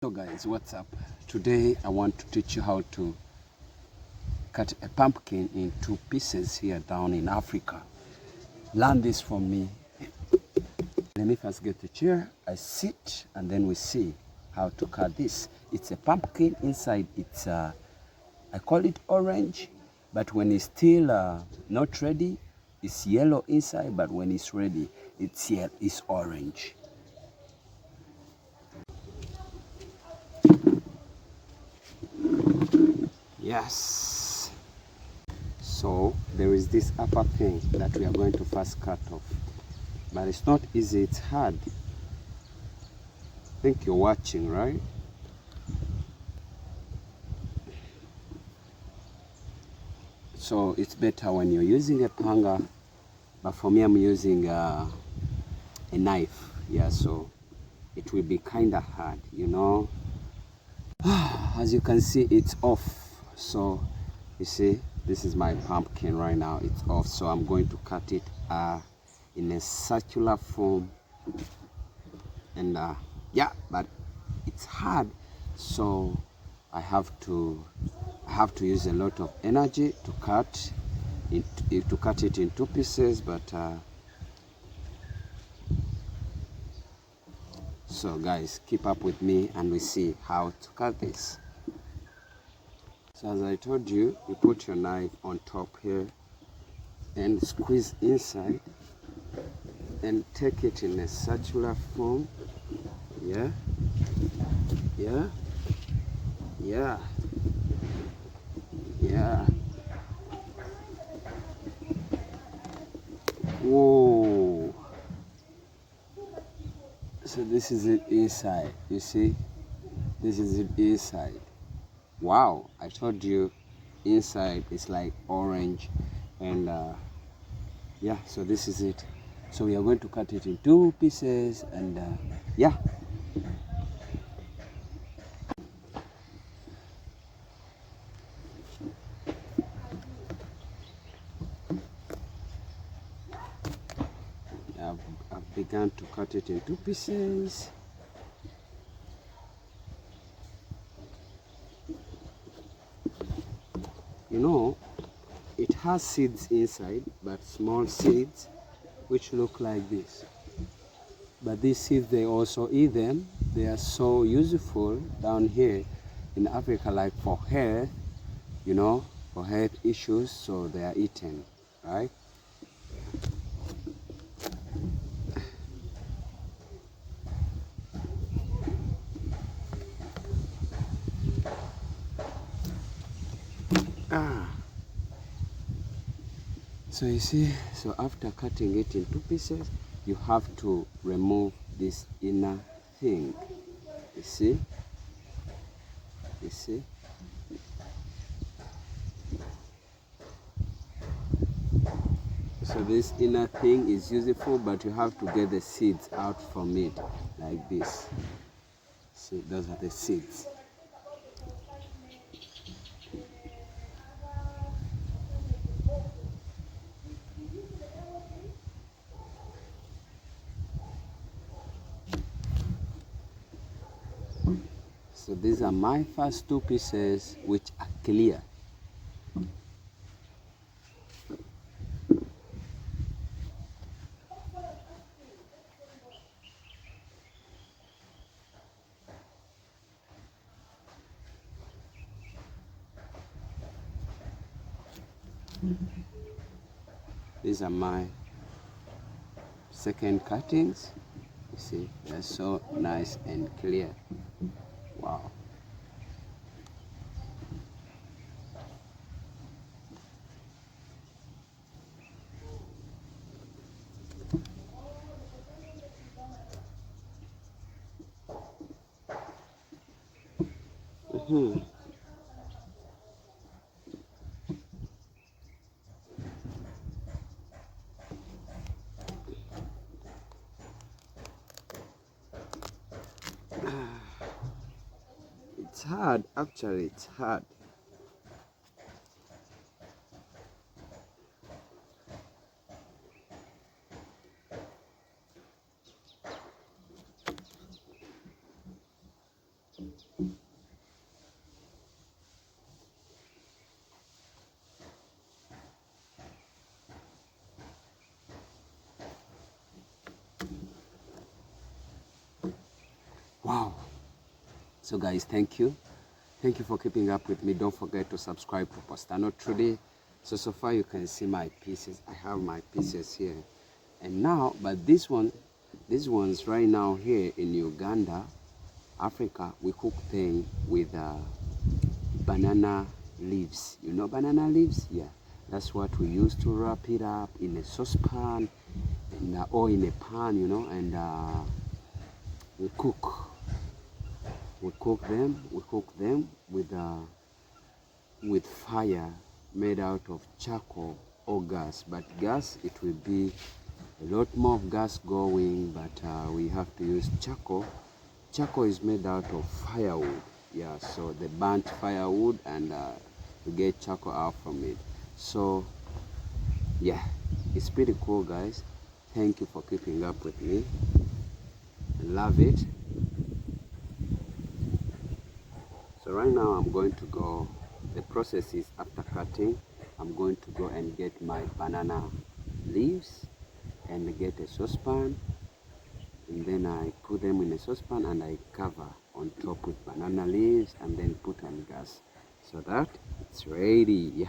So guys, what's up? Today I want to teach you how to cut a pumpkin in two pieces here down in Africa. Learn this from me. Let me first get the chair, I sit, and then we see how to cut this. It's a pumpkin inside. It's I call it orange, but when it's still not ready, it's yellow inside, but when it's ready, it's orange. Yes. So there is this upper thing that we are going to first cut off. But it's not easy, it's hard. I think you're watching, right? So it's better when you're using a panga, but for me I'm using a knife. Yeah, so it will be kind of hard, you know. As you can see, it's off. So you see, this is my pumpkin right now. It's off, so I'm going to cut it in a circular form. And yeah, but it's hard, so I have to use a lot of energy to cut it in two pieces. But so guys, keep up with me and we see how to cut this. So as I told you, you put your knife on top here and squeeze inside and take it in a circular form. Yeah, yeah, yeah, yeah. Whoa. So this is it inside, you see, this is it inside. Wow, I told you inside is like orange. And yeah, so this is it. So we are going to cut it in two pieces. And yeah, I've begun to cut it in two pieces. You know, it has seeds inside, but small seeds which look like this. But these seeds, they also eat them. They are so useful down here in Africa, like for health, you know, for health issues, so they are eaten, right? So you see, so after cutting it in two pieces, you have to remove this inner thing. You see? You see? So this inner thing is useful, but you have to get the seeds out from it, like this. See, those are the seeds. So these are my first two pieces, which are clear. These are my second cuttings. You see, they're so nice and clear. Wow. It's hard, actually, it's hard. Wow. So guys, thank you for keeping up with me. Don't forget to subscribe to Postano Trudy. So far you can see my pieces. I have my pieces here, and now, but these ones right now here in Uganda, Africa, we cook them with banana leaves. You know banana leaves? Yeah, that's what we use to wrap it up in a saucepan and or in a pan, you know, and we cook them with fire made out of charcoal or gas, but gas, it will be a lot more of gas going, but we have to use charcoal. Charcoal is made out of firewood, yeah, so the burnt firewood, and you get charcoal out from it. So yeah, it's pretty cool, guys. Thank you for keeping up with me. I love it. So right now I'm going to go, the process is after cutting, I'm going to go and get my banana leaves and get a saucepan, and then I put them in a saucepan and I cover on top with banana leaves and then put on gas so that it's ready.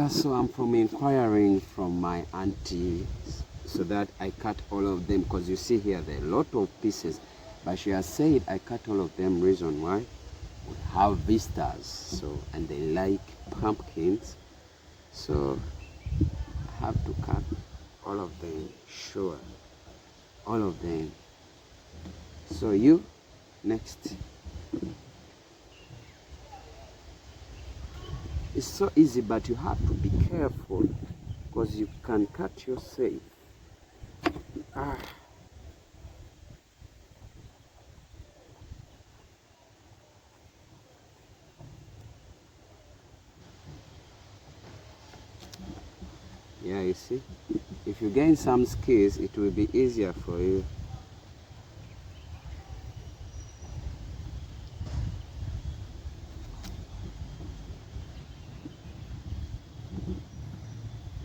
So I'm from inquiring from my auntie so that I cut all of them, because you see here there are a lot of pieces, but she has said I cut all of them. Reason why, we have visitors, so, and they like pumpkins, so I have to cut all of them, sure, all of them. So you next. It's so easy, but you have to be careful because you can cut yourself. Yeah, you see, if you gain some skills, it will be easier for you.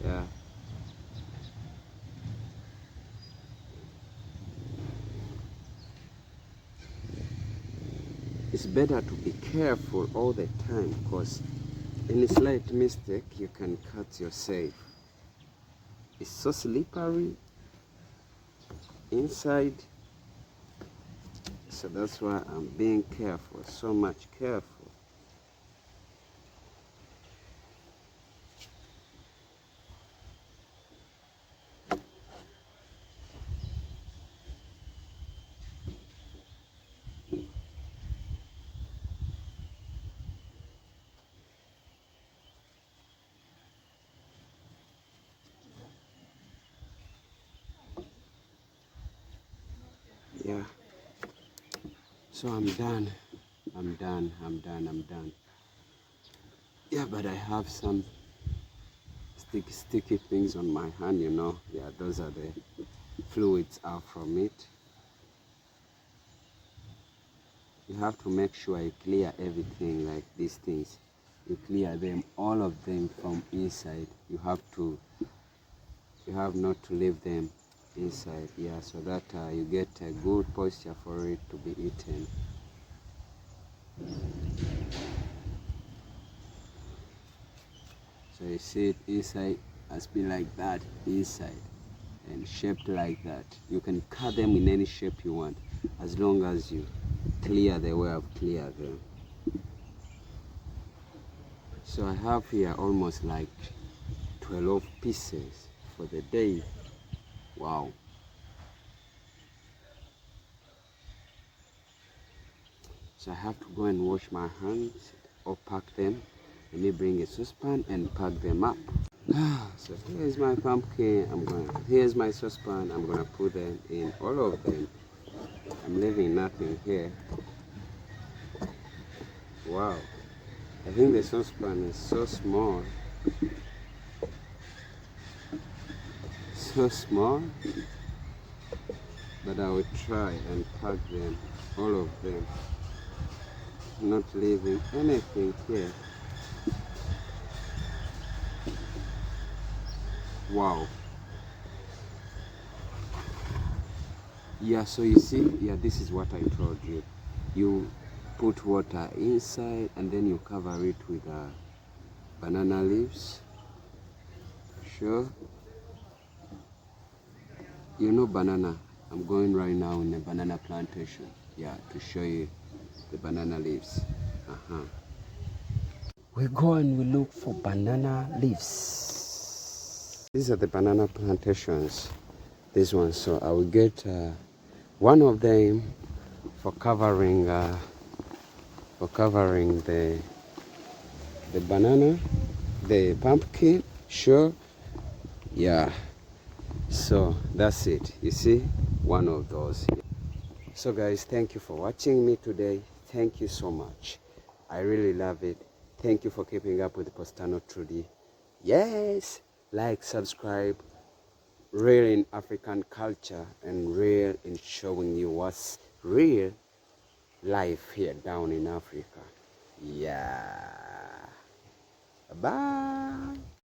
Yeah. It's better to be careful all the time, because any slight mistake you can cut yourself. It's so slippery inside, so that's why I'm being careful, so much careful. Yeah. So I'm done. I'm done. Yeah, but I have some sticky things on my hand, you know. Yeah, those are the fluids out from it. You have to make sure you clear everything, like these things. You clear them, all of them from inside. You have not to leave them inside, yeah, so that you get a good posture for it to be eaten. So you see it inside has been like that inside and shaped like that. You can cut them in any shape you want, as long as you clear the way I've cleared them. So I have here almost like 12 pieces for the day. Wow. So I have to go and wash my hands or pack them. Let me bring a saucepan and pack them up. So here's my pumpkin. Here's my saucepan. I'm gonna put them in, all of them. I'm leaving nothing here. Wow. I think the saucepan is so small. So small. But I will try and pack them All of them. Not leaving anything here. Wow. Yeah, so you see, yeah, this is what I told you. You put water inside and then you cover it with banana leaves. Sure. You know banana. I'm going right now in a banana plantation. Yeah, to show you the banana leaves. We go and we look for banana leaves. These are the banana plantations. This one. So I will get one of them for covering the banana, the pumpkin. Sure. Yeah. So that's it. You see, one of those. So guys, thank you for watching me today. Thank you so much. I really love it. Thank you for keeping up with Postano Trudy. Yes, like, subscribe. Real in African culture and real in showing you what's real life here down in Africa. Yeah. Bye.